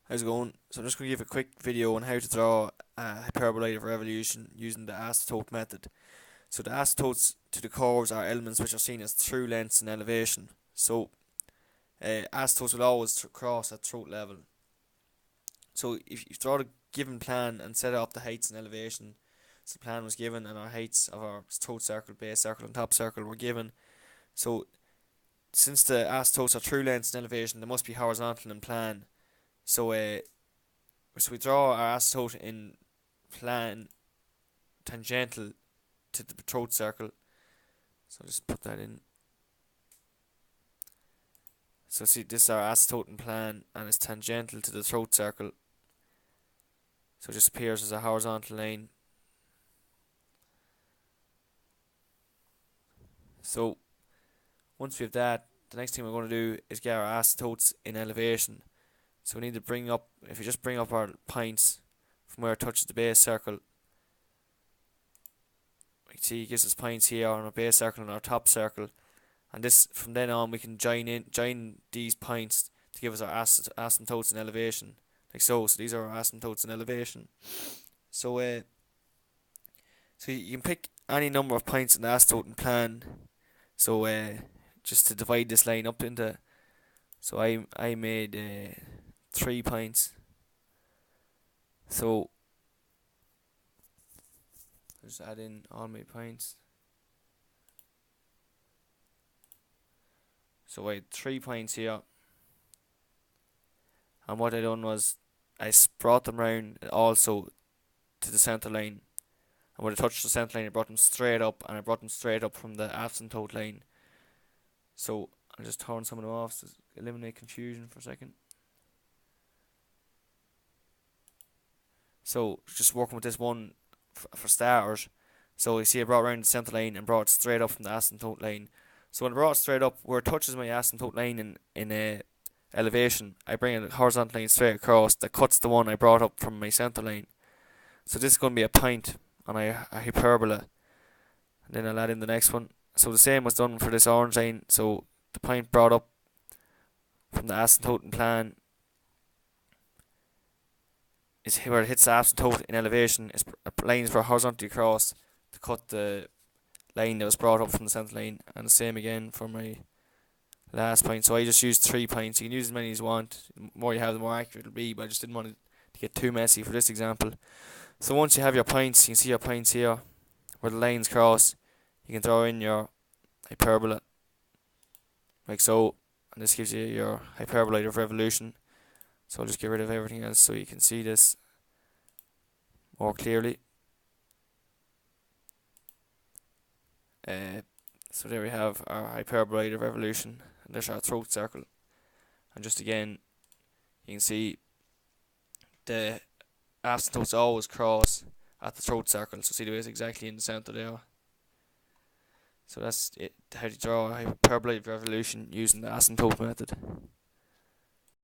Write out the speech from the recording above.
How's it going? So I'm just going to give a quick video on how to draw a hyperbolated revolution using the asymptote method. So the asymptotes to the curves are elements which are seen as through lengths in elevation. So asymptotes will always cross at throat level. So if you draw the given plan and set up the heights in elevation, so the plan was given and our heights of our throat circle, base circle and top circle were given. So since the asymptotes are through lengths in elevation, they must be horizontal in plan. So we draw our asymptote in plan tangential to the throat circle. So I'll just put that in. So see, this is our asymptote in plan and it's tangential to the throat circle. So it just appears as a horizontal line. So once we have that, the next thing we're going to do is get our asymptotes in elevation. So we need to bring up, if we just bring up our points from where it touches the base circle, we can see it gives us points here on our base circle and our top circle, and this from then on we can join these points to give us our asymptotes in elevation, like so. So these are our asymptotes in elevation. So you can pick any number of points in the asymptote in plan. So just to divide this line up into, so I made 3 points. So I'll just add in all my points. So I had 3 points here, and what I done was I brought them round also to the center line, and when I touched the center line I brought them straight up, and I brought them straight up from the asymptote line. So I'll just turn some of them off to eliminate confusion for a second. So just working with this one for starters. So you see I brought around the center line and brought it straight up from the asymptote line. So when I brought it straight up, where it touches my asymptote line in elevation, I bring a horizontal line straight across that cuts the one I brought up from my center line. So this is going to be a point on a hyperbola. And then I'll add in the next one. So the same was done for this orange line. So the point brought up from the asymptote plan is where it hits the asymptote in elevation. Is lines for horizontally across to cut the line that was brought up from the center line, and the same again for my last point. So I just used 3 points. You can use as many as you want. The more you have, the more accurate it'll be, but I just didn't want it to get too messy for this example. So once you have your points, you can see your points here where the lines cross. You can throw in your hyperbola like so, and this gives you your hyperbolated revolution. So I'll just get rid of everything else so you can see this more clearly. So there we have our hyperbolated revolution, and there's our throat circle. And just again, you can see the asymptotes always cross at the throat circle. So see the way it's exactly in the center there. So that's it, how to draw a hyperbolated revolution using the asymptote method.